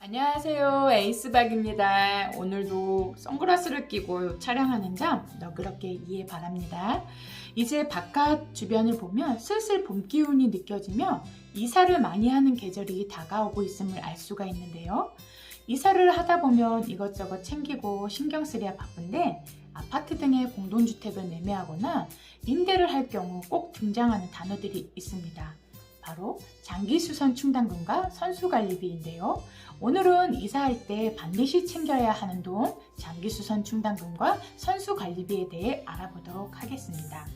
안녕하세요, 에이스박입니다. 오늘도 선글라스를 끼고 촬영하는 점 너그럽게 이해 바랍니다. 이제 바깥 주변을 보면 슬슬 봄 기운이 느껴지며 이사를 많이 하는 계절이 다가오고 있음을 알 수가 있는데요. 이사를 하다 보면 이것저것 챙기고 신경 쓰랴 바쁜데 아파트 등의 공동주택을 매매하거나 임대를 할 경우 꼭 등장하는 단어들이 있습니다. 바로 장기수선 충당금과 선수관리비인데요. 오늘은 이사할 때 반드시 챙겨야 하는 돈, 장기수선 충당금과 선수관리비에 대해 알아보도록 하겠습니다.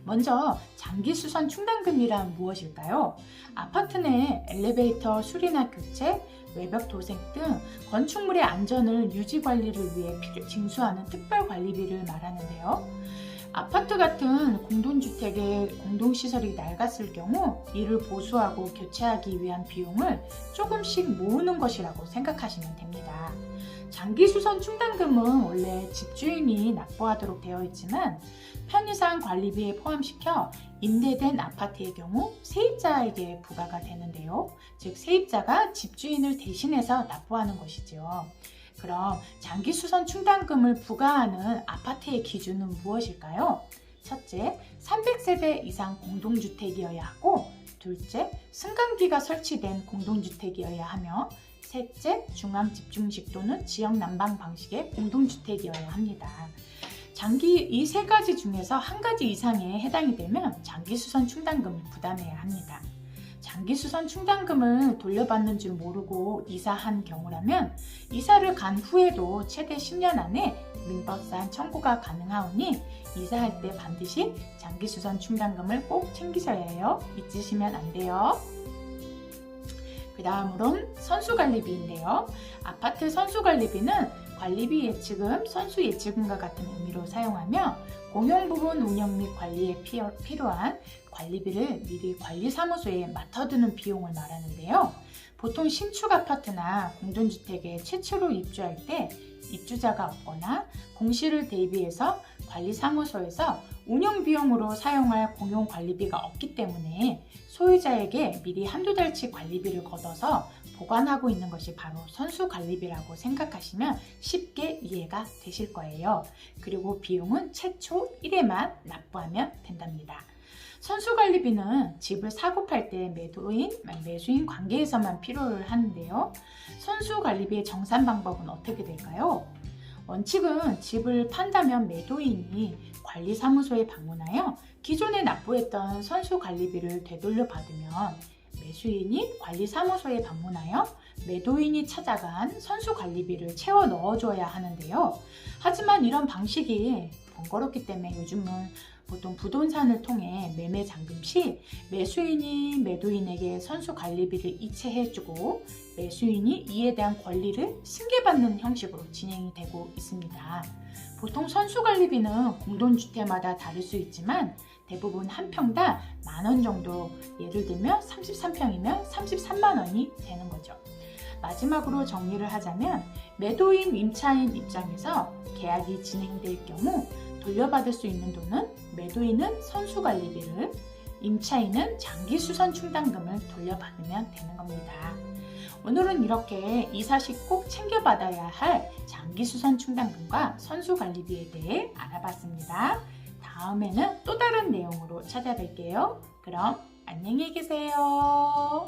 먼저 장기수선 충당금이란 무엇일까요? 아파트 내 엘리베이터 수리나 교체, 외벽 도색 등 건축물의 안전을 유지 관리를 위해 징수하는 특별관리비를 말하는데요. 아파트 같은 공동주택의 공동시설이 낡았을 경우 이를 보수하고 교체하기 위한 비용을 조금씩 모으는 것이라고 생각하시면 됩니다. 장기수선 충당금은 원래 집주인이 납부하도록 되어 있지만 편의상 관리비에 포함시켜 임대된 아파트의 경우 세입자에게 부과가 되는데요. 즉 세입자가 집주인을 대신해서 납부하는 것이죠. 그럼 장기수선 충당금을 부과하는 아파트의 기준은 무엇일까요? 첫째, 300세대 이상 공동주택이어야 하고, 둘째, 승강기가 설치된 공동주택이어야 하며, 셋째, 중앙집중식 또는 지역난방 방식의 공동주택이어야 합니다. 이 세 가지 중에서 한 가지 이상에 해당이 되면 장기수선 충당금을 부담해야 합니다. 장기수선 충당금을 돌려받는 줄 모르고 이사한 경우라면 이사를 간 후에도 최대 10년 안에 민법상 청구가 가능하오니 이사할 때 반드시 장기수선 충당금을 꼭 챙기셔야 해요. 잊으시면 안 돼요. 그 다음으론 선수관리비인데요. 아파트 선수관리비는 관리비 예치금, 선수 예치금과 같은 의미로 사용하며 공용부분 운영 및 관리에 필요한 관리비를 미리 관리사무소에 맡아두는 비용을 말하는데요. 보통 신축 아파트나 공동주택에 최초로 입주할 때 입주자가 없거나 공실을 대비해서 관리사무소에서 운영비용으로 사용할 공용관리비가 없기 때문에 소유자에게 미리 한두 달치 관리비를 걷어서 보관하고 있는 것이 바로 선수관리비라고 생각하시면 쉽게 이해가 되실 거예요. 그리고 비용은 최초 1회만 납부하면 된답니다. 선수관리비는 집을 사고 팔 때 매수인 관계에서만 필요를 하는데요. 선수관리비의 정산 방법은 어떻게 될까요? 원칙은 집을 판다면 매도인이 관리사무소에 방문하여 기존에 납부했던 선수관리비를 되돌려 받으면 매수인이 관리사무소에 방문하여 매도인이 찾아간 선수관리비를 채워 넣어줘야 하는데요. 하지만 이런 방식이 번거롭기 때문에 요즘은 보통 부동산을 통해 매매 잔금 시 매수인이 매도인에게 선수관리비를 이체해주고 매수인이 이에 대한 권리를 승계받는 형식으로 진행이 되고 있습니다. 보통 선수관리비는 공동주택마다 다를 수 있지만 대부분 한 평당 10,000원 정도, 예를 들면 33평이면 33만 원이 되는 거죠. 마지막으로 정리를 하자면 매도인, 임차인 입장에서 계약이 진행될 경우 돌려받을 수 있는 돈은 매도인은 선수관리비를, 임차인은 장기수선 충당금을 돌려받으면 되는 겁니다. 오늘은 이렇게 이사 시 꼭 챙겨받아야 할 장기수선 충당금과 선수관리비에 대해 알아봤습니다. 다음에는 또 다른 내용으로 찾아뵐게요. 그럼 안녕히 계세요.